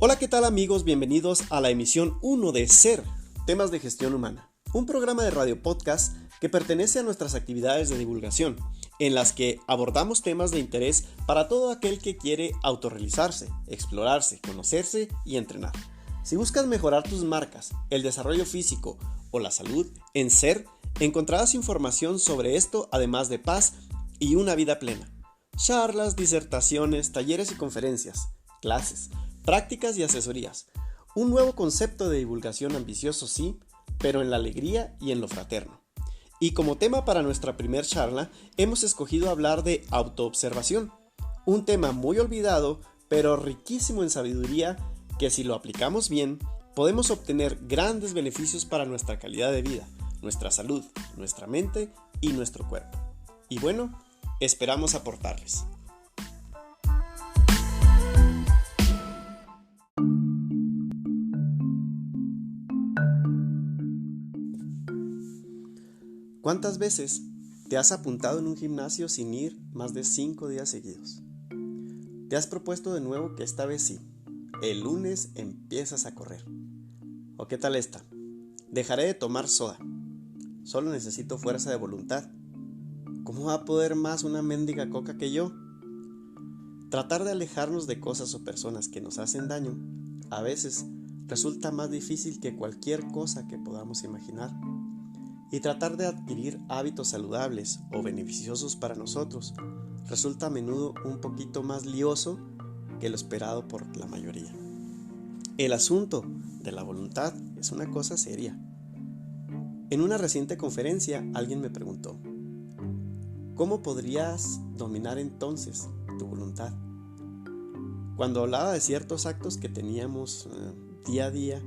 Hola, ¿qué tal amigos? Bienvenidos a la emisión 1 de SER, Temas de Gestión Humana, un programa de radio podcast que pertenece a nuestras actividades de divulgación, en las que abordamos temas de interés para todo aquel que quiere autorrealizarse, explorarse, conocerse y entrenar. Si buscas mejorar tus marcas, el desarrollo físico o la salud, en SER encontrarás información sobre esto, además de paz y una vida plena. Charlas, disertaciones, talleres y conferencias, clases, prácticas y asesorías. Un nuevo concepto de divulgación ambicioso, sí, pero en la alegría y en lo fraterno. Y como tema para nuestra primer charla, hemos escogido hablar de autoobservación, un tema muy olvidado, pero riquísimo en sabiduría que si lo aplicamos bien, podemos obtener grandes beneficios para nuestra calidad de vida, nuestra salud, nuestra mente y nuestro cuerpo. Y bueno, esperamos aportarles. ¿Cuántas veces te has apuntado en un gimnasio sin ir más de 5 días seguidos? ¿Te has propuesto de nuevo que esta vez sí, el lunes empiezas a correr? ¿O qué tal esta? Dejaré de tomar soda. Solo necesito fuerza de voluntad. ¿Cómo va a poder más una mendiga coca que yo? Tratar de alejarnos de cosas o personas que nos hacen daño a veces resulta más difícil que cualquier cosa que podamos imaginar. Y tratar de adquirir hábitos saludables o beneficiosos para nosotros resulta a menudo un poquito más lioso que lo esperado por la mayoría. El asunto de la voluntad es una cosa seria. En una reciente conferencia alguien me preguntó: ¿cómo podrías dominar entonces tu voluntad? Cuando hablaba de ciertos actos que teníamos día a día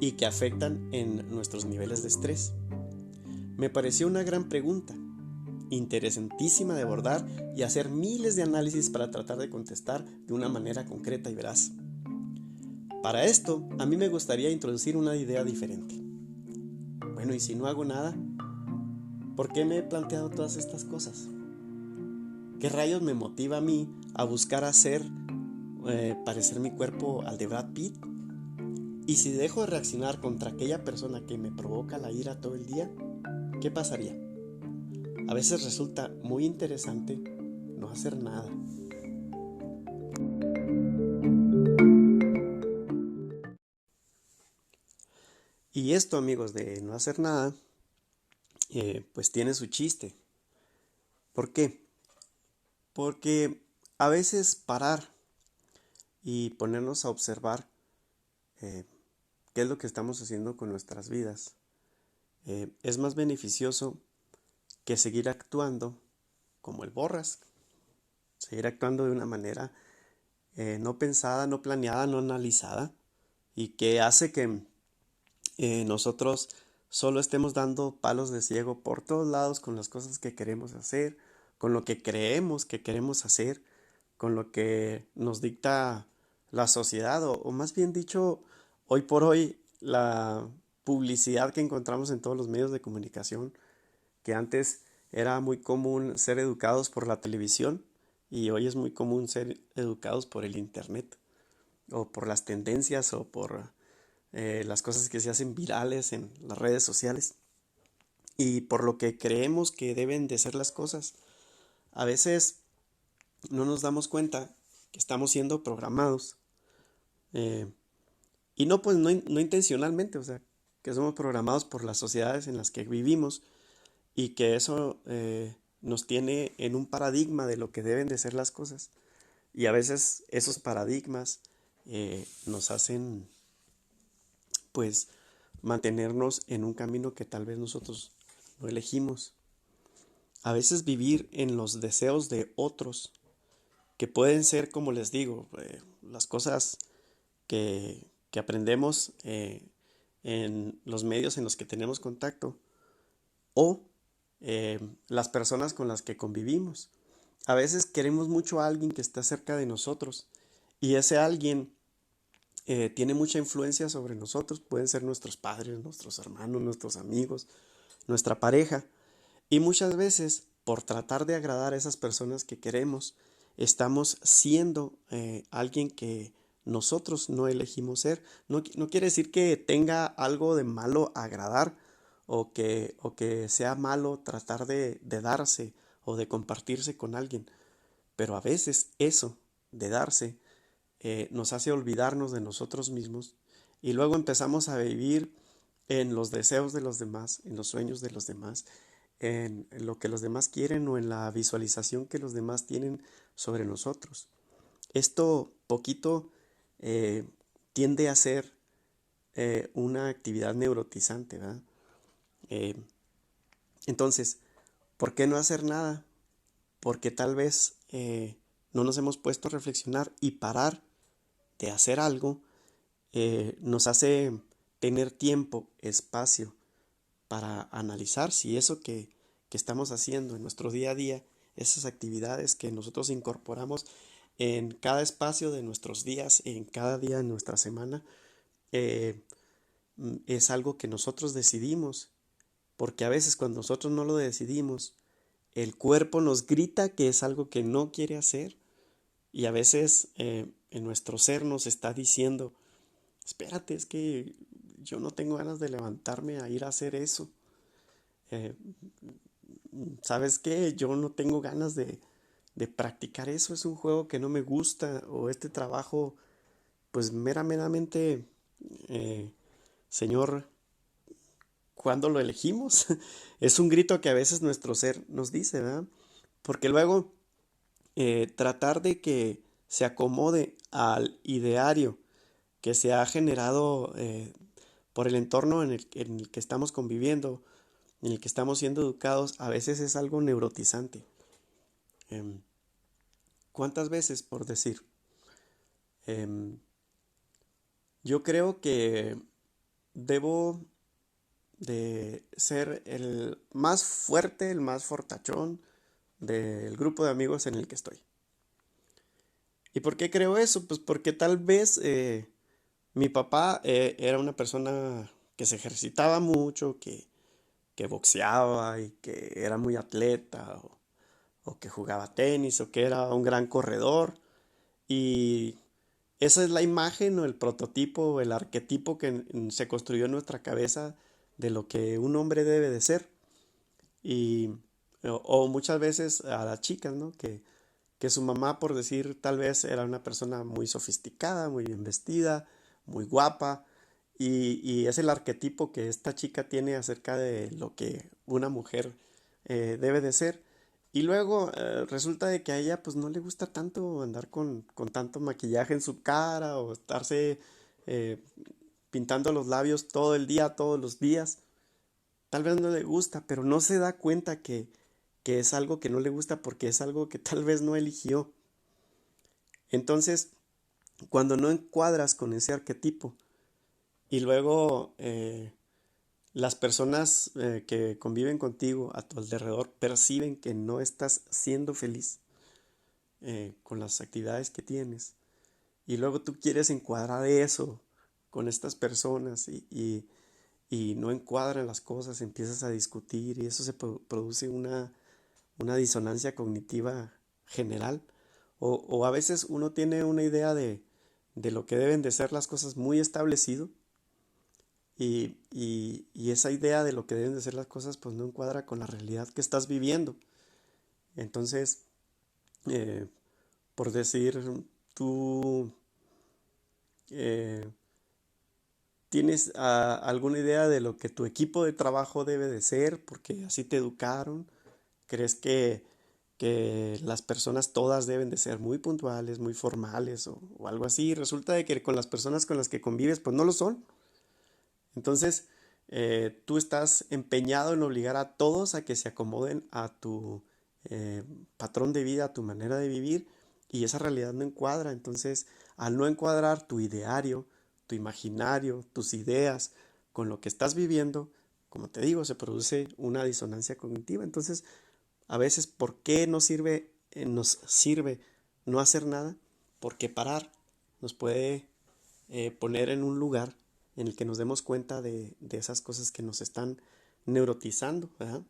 y que afectan en nuestros niveles de estrés. Me pareció una gran pregunta, interesantísima de abordar y hacer miles de análisis para tratar de contestar de una manera concreta y veraz. Para esto, a mí me gustaría introducir una idea diferente. Bueno, ¿y si no hago nada? ¿Por qué me he planteado todas estas cosas? ¿Qué rayos me motiva a mí a buscar parecer mi cuerpo al de Brad Pitt? ¿Y si dejo de reaccionar contra aquella persona que me provoca la ira todo el día? ¿Qué pasaría? A veces resulta muy interesante no hacer nada. Y esto, amigos, de no hacer nada, pues tiene su chiste. ¿Por qué? Porque a veces parar y ponernos a observar qué es lo que estamos haciendo con nuestras vidas es más beneficioso que seguir actuando como el Borras. Seguir actuando de una manera no pensada, no planeada, no analizada, y que hace que nosotros solo estemos dando palos de ciego por todos lados con las cosas que queremos hacer, con lo que creemos que queremos hacer, con lo que nos dicta la sociedad, o más bien dicho, hoy por hoy, la publicidad que encontramos en todos los medios de comunicación, que antes era muy común ser educados por la televisión y hoy es muy común ser educados por el internet o por las tendencias o por las cosas que se hacen virales en las redes sociales y por lo que creemos que deben de ser las cosas. A veces no nos damos cuenta que estamos siendo programados eh, y no, pues no intencionalmente, o sea, que somos programados por las sociedades en las que vivimos y que eso nos tiene en un paradigma de lo que deben de ser las cosas, y a veces esos paradigmas nos hacen pues mantenernos en un camino que tal vez nosotros no elegimos. A veces vivir en los deseos de otros, que pueden ser, como les digo, las cosas que aprendemos en los medios en los que tenemos contacto, o las personas con las que convivimos. A veces queremos mucho a alguien que está cerca de nosotros y ese alguien tiene mucha influencia sobre nosotros. Pueden ser nuestros padres, nuestros hermanos, nuestros amigos, nuestra pareja. Y muchas veces, por tratar de agradar a esas personas que queremos, estamos siendo alguien que nosotros no elegimos ser. No quiere decir que tenga algo de malo agradar o que sea malo tratar de darse o de compartirse con alguien. Pero a veces eso de darse nos hace olvidarnos de nosotros mismos y luego empezamos a vivir en los deseos de los demás, en los sueños de los demás, en lo que los demás quieren o en la visualización que los demás tienen sobre nosotros. Esto poquito eh, tiende a ser una actividad neurotizante, ¿verdad? Eh, entonces, ¿por qué no hacer nada? Porque tal vez no nos hemos puesto a reflexionar y parar de hacer algo nos hace tener tiempo, espacio para analizar si eso que estamos haciendo en nuestro día a día, esas actividades que nosotros incorporamos en cada espacio de nuestros días, en cada día de nuestra semana, eh, es algo que nosotros decidimos, porque a veces cuando nosotros no lo decidimos, el cuerpo nos grita que es algo que no quiere hacer y a veces en nuestro ser nos está diciendo, espérate, es que yo no tengo ganas de levantarme a ir a hacer eso. Eh, ¿Sabes qué? Yo no tengo ganas de practicar eso, es un juego que no me gusta o este trabajo, pues meramente, eh, Señor, ¿cuándo lo elegimos? Es un grito que a veces nuestro ser nos dice, ¿verdad? Porque luego tratar de que se acomode al ideario que se ha generado por el entorno en el que estamos conviviendo, en el que estamos siendo educados, a veces es algo neurotizante. Em, ¿Cuántas veces, por decir? em, yo creo que debo de ser el más fuerte, el más fortachón del grupo de amigos en el que estoy. ¿Y por qué creo eso? Pues porque tal vez mi papá era una persona que se ejercitaba mucho, que boxeaba y que era muy atleta o que jugaba tenis o que era un gran corredor. Y esa es la imagen o el prototipo o el arquetipo que se construyó en nuestra cabeza de lo que un hombre debe de ser. Y, o muchas veces a las chicas, ¿no? Que su mamá, por decir, tal vez era una persona muy sofisticada, muy bien vestida, muy guapa. Y es el arquetipo que esta chica tiene acerca de lo que una mujer debe de ser. Y luego resulta de que a ella pues no le gusta tanto andar con tanto maquillaje en su cara o estarse eh, pintando los labios todo el día, todos los días. Tal vez no le gusta, pero no se da cuenta que es algo que no le gusta porque es algo que tal vez no eligió. Entonces, cuando no encuadras con ese arquetipo y luego las personas que conviven contigo a tu alrededor perciben que no estás siendo feliz con las actividades que tienes y luego tú quieres encuadrar eso con estas personas y no encuadran las cosas, empiezas a discutir y eso se produce una disonancia cognitiva general o a veces uno tiene una idea de lo que deben de ser las cosas muy establecido y esa idea de lo que deben de ser las cosas pues no encuadra con la realidad que estás viviendo. Entonces, eh, por decir, tú eh, tienes alguna idea de lo que tu equipo de trabajo debe de ser porque así te educaron. ¿Crees que las personas todas deben de ser muy puntuales, muy formales o algo así? Resulta de que con las personas con las que convives pues no lo son. Entonces, tú estás empeñado en obligar a todos a que se acomoden a tu patrón de vida, a tu manera de vivir, y esa realidad no encuadra. Entonces, al no encuadrar tu ideario, tu imaginario, tus ideas con lo que estás viviendo, como te digo, se produce una disonancia cognitiva. Entonces, a veces, ¿por qué nos sirve no hacer nada? Porque parar nos puede poner en un lugar en el que nos demos cuenta de esas cosas que nos están neurotizando, ¿verdad?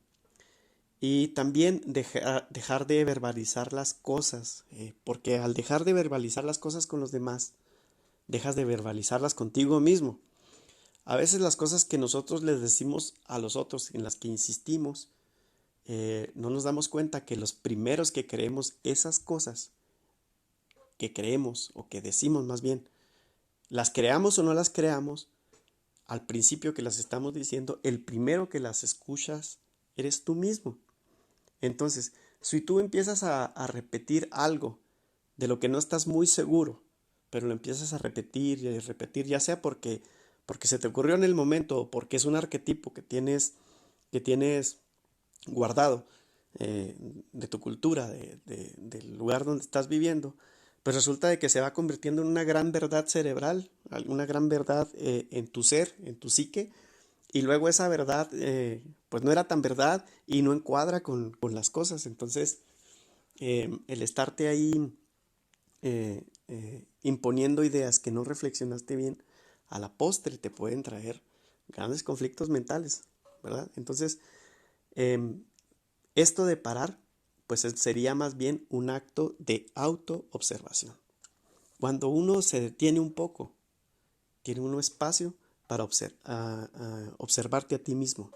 Y también dejar de verbalizar las cosas, porque al dejar de verbalizar las cosas con los demás, dejas de verbalizarlas contigo mismo. A veces las cosas que nosotros les decimos a los otros, en las que insistimos, no nos damos cuenta que los primeros que creemos esas cosas, que creemos o que decimos más bien, las creamos o no las creamos, al principio que las estamos diciendo, el primero que las escuchas eres tú mismo. Entonces, si tú empiezas a repetir algo de lo que no estás muy seguro, pero lo empiezas a repetir y a repetir, ya sea porque se te ocurrió en el momento o porque es un arquetipo que tienes guardado de tu cultura, del lugar donde estás viviendo, pues resulta de que se va convirtiendo en una gran verdad cerebral, una gran verdad en tu ser, en tu psique, y luego esa verdad pues no era tan verdad y no encuadra con las cosas. Entonces, el estarte ahí imponiendo ideas que no reflexionaste bien, a la postre te pueden traer grandes conflictos mentales, ¿verdad? Entonces, em, esto de parar, pues sería más bien un acto de autoobservación. Cuando uno se detiene un poco, tiene uno espacio para observarte a ti mismo.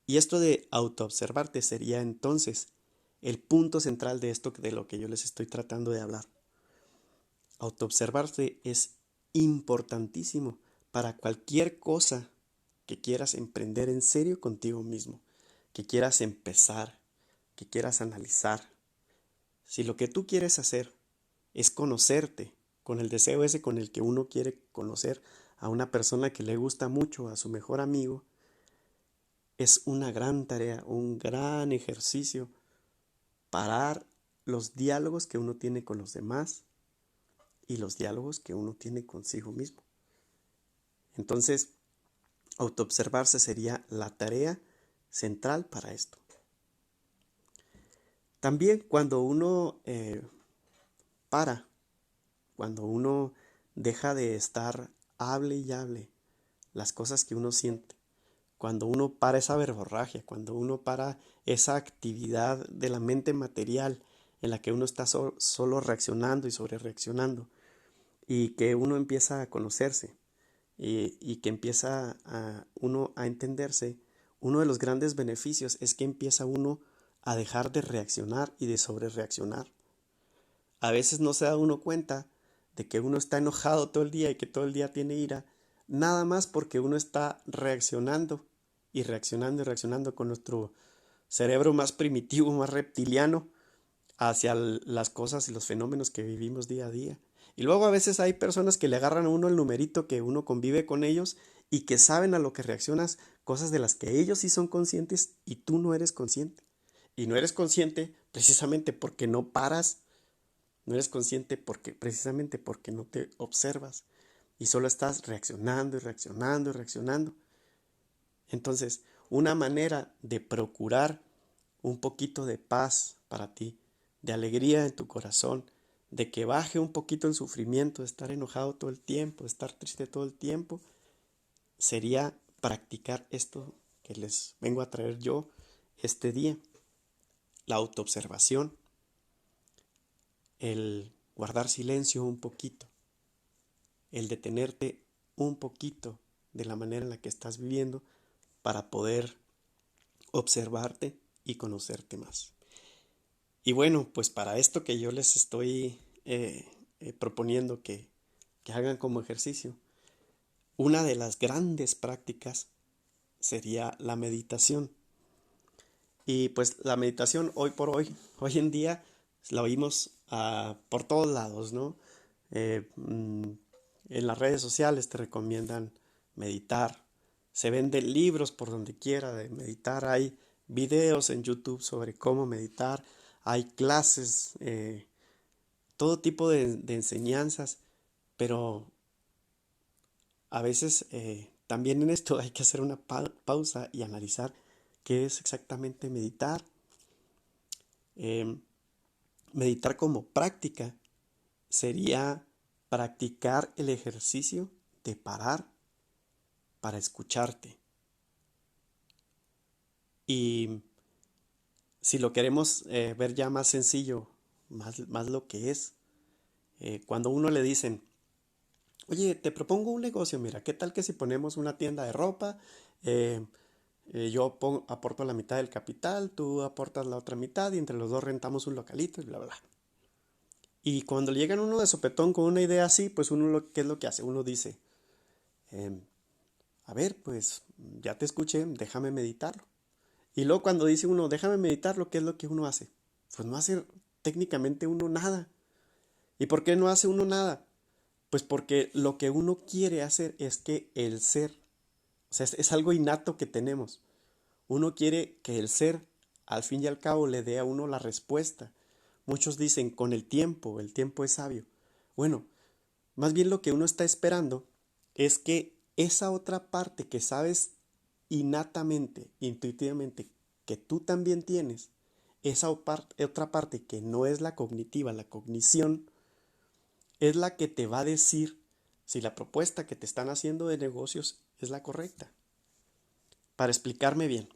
Y esto de autoobservarte sería entonces el punto central de esto de lo que yo les estoy tratando de hablar. Autoobservarse es importantísimo para cualquier cosa que quieras emprender en serio contigo mismo, que quieras empezar, que quieras analizar. Si lo que tú quieres hacer es conocerte, con el deseo ese con el que uno quiere conocer a una persona que le gusta mucho, a su mejor amigo, es una gran tarea, un gran ejercicio, parar los diálogos que uno tiene con los demás y los diálogos que uno tiene consigo mismo. Entonces, autoobservarse sería la tarea central para esto. También cuando uno para, cuando uno deja de estar hable y hable las cosas que uno siente, cuando uno para esa verborragia, cuando uno para esa actividad de la mente material en la que uno está solo reaccionando y sobre reaccionando, y que uno empieza a conocerse y que empieza uno a entenderse, uno de los grandes beneficios es que empieza uno a dejar de reaccionar y de sobre reaccionar. A veces no se da uno cuenta de que uno está enojado todo el día y que todo el día tiene ira, nada más porque uno está reaccionando y reaccionando y reaccionando con nuestro cerebro más primitivo, más reptiliano, hacia las cosas y los fenómenos que vivimos día a día. Y luego a veces hay personas que le agarran a uno el numerito que uno convive con ellos y que saben a lo que reaccionas, cosas de las que ellos sí son conscientes y tú no eres consciente. Y no eres consciente precisamente porque no paras, no eres consciente precisamente porque no te observas y solo estás reaccionando y reaccionando y reaccionando. Entonces, una manera de procurar un poquito de paz para ti, de alegría en tu corazón, de que baje un poquito el sufrimiento, de estar enojado todo el tiempo, de estar triste todo el tiempo, sería practicar esto que les vengo a traer yo este día. La autoobservación, el guardar silencio un poquito, el detenerte un poquito de la manera en la que estás viviendo para poder observarte y conocerte más. Y bueno, pues para esto que yo les estoy proponiendo que hagan como ejercicio, una de las grandes prácticas sería la meditación. Y pues la meditación hoy por hoy, hoy en día, la oímos por todos lados, ¿no? En las redes sociales te recomiendan meditar. Se venden libros por donde quiera de meditar. Hay videos en YouTube sobre cómo meditar. Hay clases, todo tipo de enseñanzas. Pero a veces también en esto hay que hacer una pausa y analizar qué es exactamente meditar. Meditar como práctica sería practicar el ejercicio de parar para escucharte. Y si lo queremos ver ya más sencillo, más lo que es, cuando a uno le dicen, Oye, te propongo un negocio, mira, ¿qué tal que si ponemos una tienda de ropa? Eh, aporto la mitad del capital, tú aportas la otra mitad y entre los dos rentamos un localito y bla, bla. Y cuando le llegan uno de sopetón con una idea así, pues ¿qué es lo que hace? Uno dice, em, a ver, pues ya te escuché, déjame meditarlo. Y luego cuando dice uno, déjame meditarlo, ¿qué es lo que uno hace? Pues no hace técnicamente uno nada. ¿Y por qué no hace uno nada? Pues porque lo que uno quiere hacer es que el ser, o sea, es algo innato que tenemos. Uno quiere que el ser, al fin y al cabo, le dé a uno la respuesta. Muchos dicen, con el tiempo es sabio. Bueno, más bien lo que uno está esperando es que esa otra parte que sabes innatamente, intuitivamente, que tú también tienes, esa otra parte que no es la cognitiva, la cognición, es la que te va a decir si la propuesta que te están haciendo de negocios es la correcta. Para explicarme bien,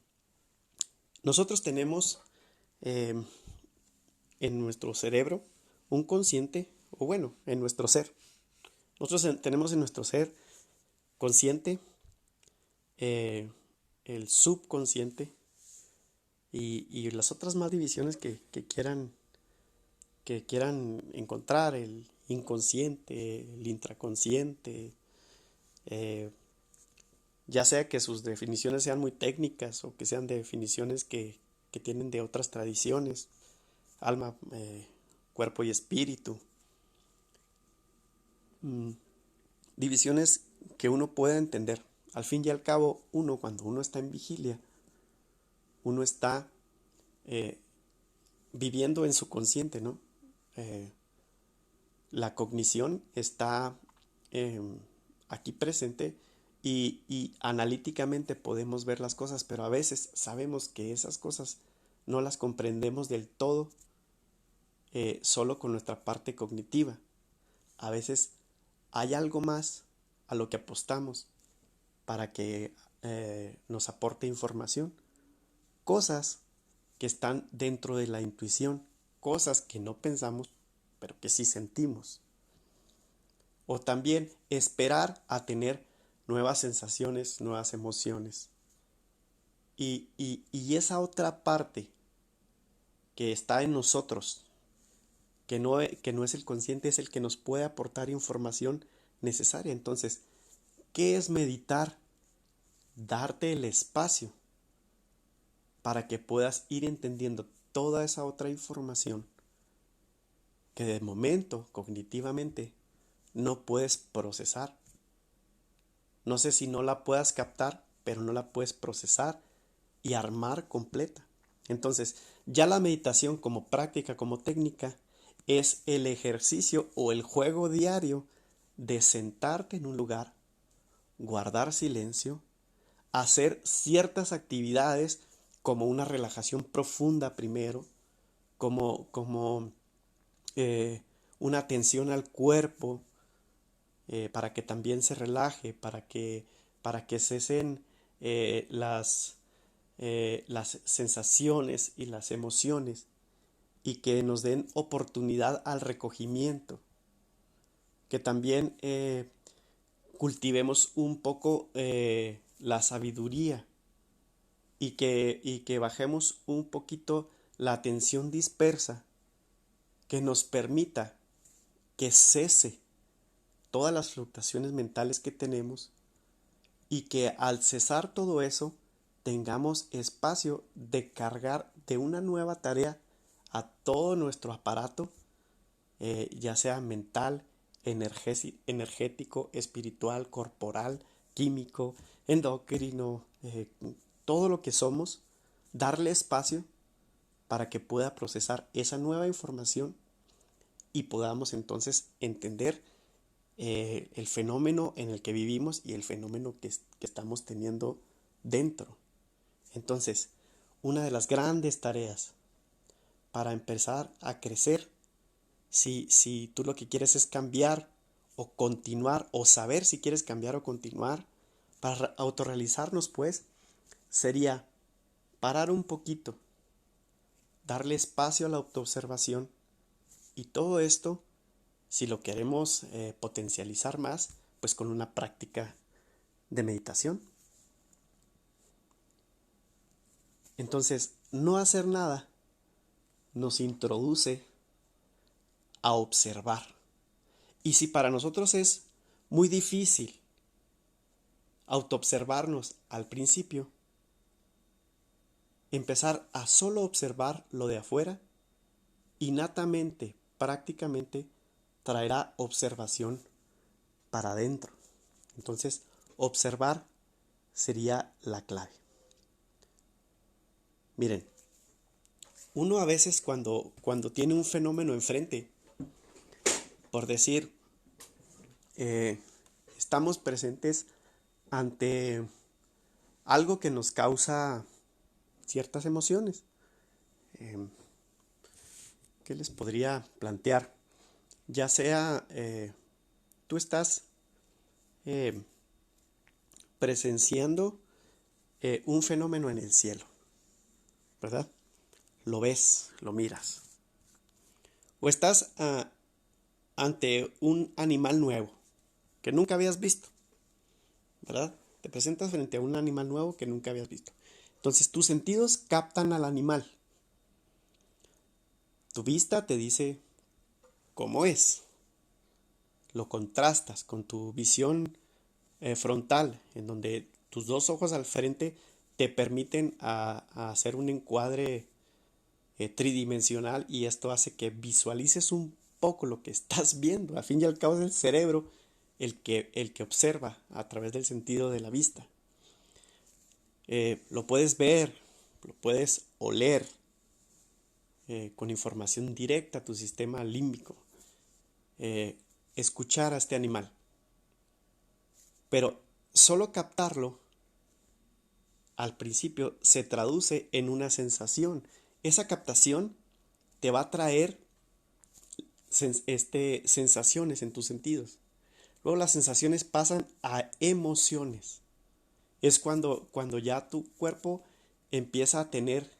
nosotros tenemos eh, en nuestro cerebro un consciente, o bueno, en nuestro ser. Nosotros tenemos en nuestro ser consciente, eh, el subconsciente y las otras más divisiones que quieran encontrar, el inconsciente, el intraconsciente, eh, ya sea que sus definiciones sean muy técnicas o que sean definiciones que tienen de otras tradiciones, alma, cuerpo y espíritu. Mm, Divisiones que uno pueda entender. Al fin y al cabo, cuando uno está en vigilia, uno está eh, viviendo en su consciente, ¿no? Eh, la cognición está eh, aquí presente y analíticamente podemos ver las cosas, pero a veces sabemos que esas cosas no las comprendemos del todo solo con nuestra parte cognitiva. A veces hay algo más a lo que apostamos para que nos aporte información, cosas que están dentro de la intuición, cosas que no pensamos, pero que sí sentimos. O también esperar a tener nuevas sensaciones, nuevas emociones. Y esa otra parte que está en nosotros, que no es el consciente, es el que nos puede aportar información necesaria. Entonces, ¿qué es meditar? Darte el espacio para que puedas ir entendiendo toda esa otra información que de momento cognitivamente no puedes procesar. No sé si no la puedas captar, pero no la puedes procesar y armar completa. Entonces, ya la meditación como práctica, como técnica, es el ejercicio o el juego diario de sentarte en un lugar, guardar silencio, hacer ciertas actividades como una relajación profunda primero, como eh, una atención al cuerpo, para que también se relaje, para que cesen las sensaciones y las emociones y que nos den oportunidad al recogimiento, que también cultivemos un poco la sabiduría y que bajemos un poquito la atención dispersa que nos permita que cese todas las fluctuaciones mentales que tenemos y que al cesar todo eso tengamos espacio de cargar de una nueva tarea a todo nuestro aparato, ya sea mental, energético, espiritual, corporal, químico, endocrino, todo lo que somos, darle espacio para que pueda procesar esa nueva información y podamos entonces entender el fenómeno en el que vivimos y el fenómeno que estamos teniendo dentro. Entonces, una de las grandes tareas para empezar a crecer, si tú lo que quieres es cambiar o continuar o saber si quieres cambiar o continuar, para autorrealizarnos pues, sería parar un poquito, darle espacio a la autoobservación y todo esto, si lo queremos potencializar más, pues con una práctica de meditación. Entonces, no hacer nada nos introduce a observar. Y si para nosotros es muy difícil autoobservarnos al principio, empezar a solo observar lo de afuera, innatamente, prácticamente, traerá observación para adentro. Entonces, observar sería la clave. Miren, uno a veces cuando tiene un fenómeno enfrente, por decir, estamos presentes ante algo que nos causa ciertas emociones. ¿Qué les podría plantear? Ya sea tú estás presenciando un fenómeno en el cielo, ¿verdad? Lo ves, lo miras. O estás ante un animal nuevo que nunca habías visto, ¿verdad? Te presentas frente a un animal nuevo que nunca habías visto. Entonces tus sentidos captan al animal. Tu vista te dice cómo es. Lo contrastas con tu visión frontal, en donde tus dos ojos al frente te permiten a hacer un encuadre tridimensional, y esto hace que visualices un poco lo que estás viendo. Al fin y al cabo es el cerebro el que observa a través del sentido de la vista. Lo puedes ver, lo puedes oler con información directa a tu sistema límbico. Escuchar a este animal. Pero solo captarlo al principio se traduce en una sensación. Esa captación te va a traer sensaciones en tus sentidos. Luego las sensaciones pasan a emociones. Es cuando ya tu cuerpo empieza a tener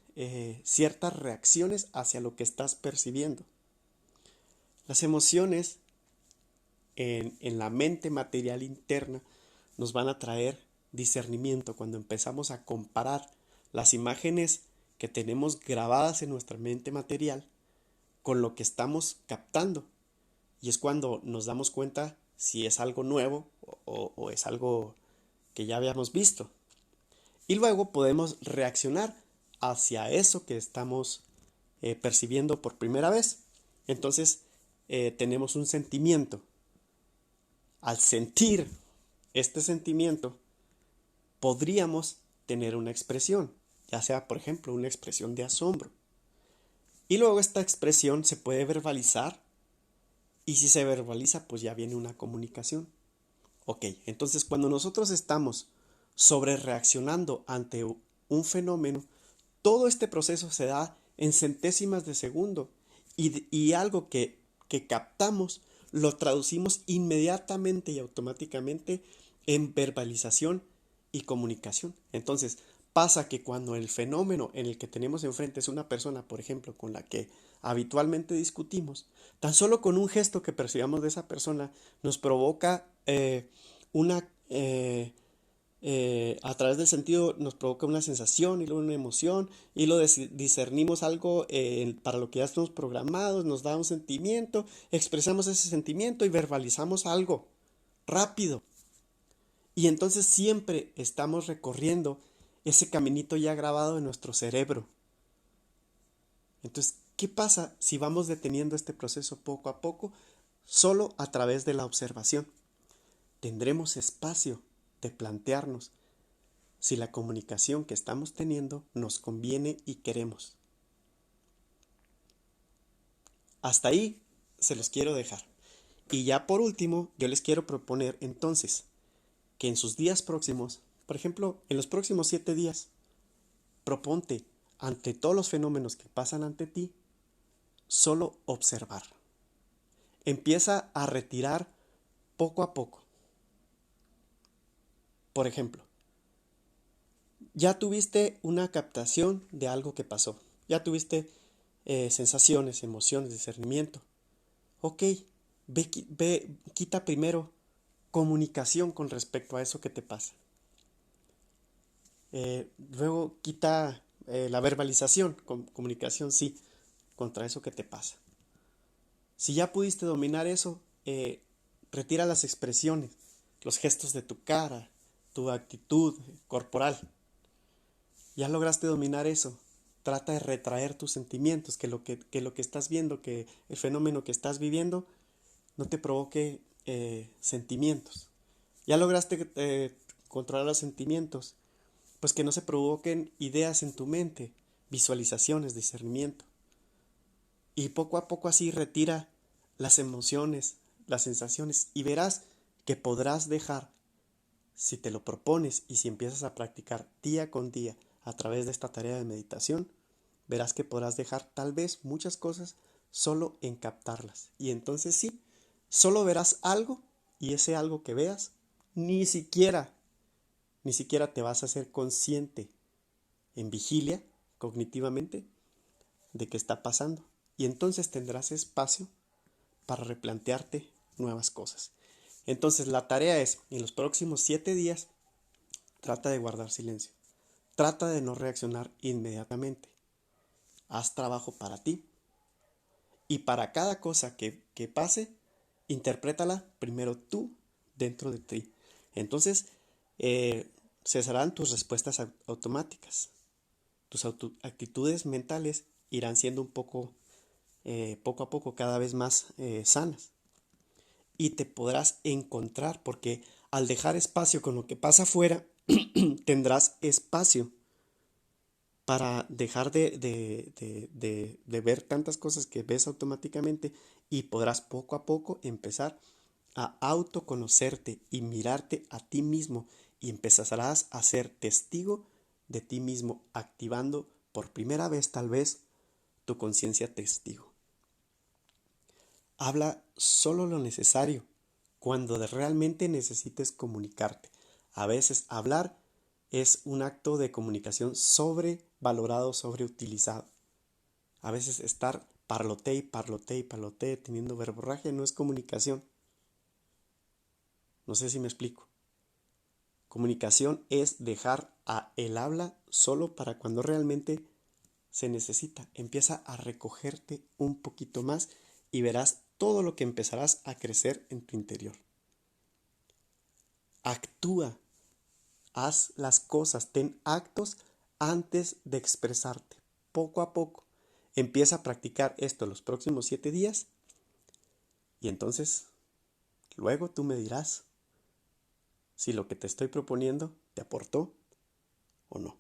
ciertas reacciones hacia lo que estás percibiendo. Las emociones en la mente material interna nos van a traer discernimiento cuando empezamos a comparar las imágenes que tenemos grabadas en nuestra mente material con lo que estamos captando. Y es cuando nos damos cuenta si es algo nuevo o es algo que ya habíamos visto. Y luego podemos reaccionar hacia eso que estamos percibiendo por primera vez. Entonces tenemos un sentimiento. Al sentir este sentimiento, podríamos tener una expresión, ya sea, por ejemplo, una expresión de asombro. Y luego esta expresión se puede verbalizar, y si se verbaliza, pues ya viene una comunicación. Ok, entonces cuando nosotros estamos sobre reaccionando ante un fenómeno, todo este proceso se da en centésimas de segundo, y algo que captamos lo traducimos inmediatamente y automáticamente en verbalización y comunicación. Entonces pasa que cuando el fenómeno en el que tenemos enfrente es una persona, por ejemplo, con la que habitualmente discutimos, tan solo con un gesto que percibamos de esa persona nos provoca a través del sentido nos provoca una sensación y luego una emoción, y lo discernimos algo para lo que ya estamos programados, nos da un sentimiento, expresamos ese sentimiento y verbalizamos algo rápido. Y entonces siempre estamos recorriendo ese caminito ya grabado en nuestro cerebro. Entonces, ¿qué pasa si vamos deteniendo este proceso poco a poco, solo a través de la observación? Tendremos espacio de plantearnos si la comunicación que estamos teniendo nos conviene y queremos. Hasta ahí se los quiero dejar. Y ya por último, yo les quiero proponer entonces que en sus días próximos, por ejemplo, en los próximos 7 días, proponte ante todos los fenómenos que pasan ante ti, solo observar. Empieza a retirar poco a poco. Por ejemplo, ya tuviste una captación de algo que pasó. Ya tuviste sensaciones, emociones, discernimiento. Ok, quita primero comunicación con respecto a eso que te pasa. Luego quita la verbalización, comunicación sí, contra eso que te pasa. Si ya pudiste dominar eso, retira las expresiones, los gestos de tu cara, tu actitud corporal. Ya lograste dominar eso. Trata de retraer tus sentimientos, que lo que estás viendo, que el fenómeno que estás viviendo no te provoque sentimientos. Ya lograste controlar los sentimientos, pues que no se provoquen ideas en tu mente, visualizaciones, discernimiento. Y poco a poco así retira las emociones, las sensaciones, y verás que podrás dejar, si te lo propones y si empiezas a practicar día con día a través de esta tarea de meditación, verás que podrás dejar tal vez muchas cosas solo en captarlas. Y entonces sí, solo verás algo, y ese algo que veas, ni siquiera te vas a ser consciente en vigilia cognitivamente de qué está pasando. Y entonces tendrás espacio para replantearte nuevas cosas. Entonces la tarea es, en los próximos 7 días, trata de guardar silencio. Trata de no reaccionar inmediatamente. Haz trabajo para ti. Y para cada cosa que pase, interprétala primero tú dentro de ti. Entonces, cesarán tus respuestas automáticas. Tus actitudes mentales irán siendo un poco a poco cada vez más sanas. Y te podrás encontrar, porque al dejar espacio con lo que pasa afuera, tendrás espacio para dejar de ver tantas cosas que ves automáticamente, y podrás poco a poco empezar a autoconocerte y mirarte a ti mismo, y empezarás a ser testigo de ti mismo, activando por primera vez tal vez tu conciencia testigo. Habla solo lo necesario cuando realmente necesites comunicarte. A veces hablar es un acto de comunicación sobrevalorado, sobreutilizado. A veces estar parloté teniendo verborragia no es comunicación. No sé si me explico. Comunicación es dejar el habla solo para cuando realmente se necesita. Empieza a recogerte un poquito más y verás todo lo que empezarás a crecer en tu interior. Actúa, haz las cosas, ten actos antes de expresarte. Poco a poco. Empieza a practicar esto los próximos 7 días, y entonces luego tú me dirás si lo que te estoy proponiendo te aportó o no.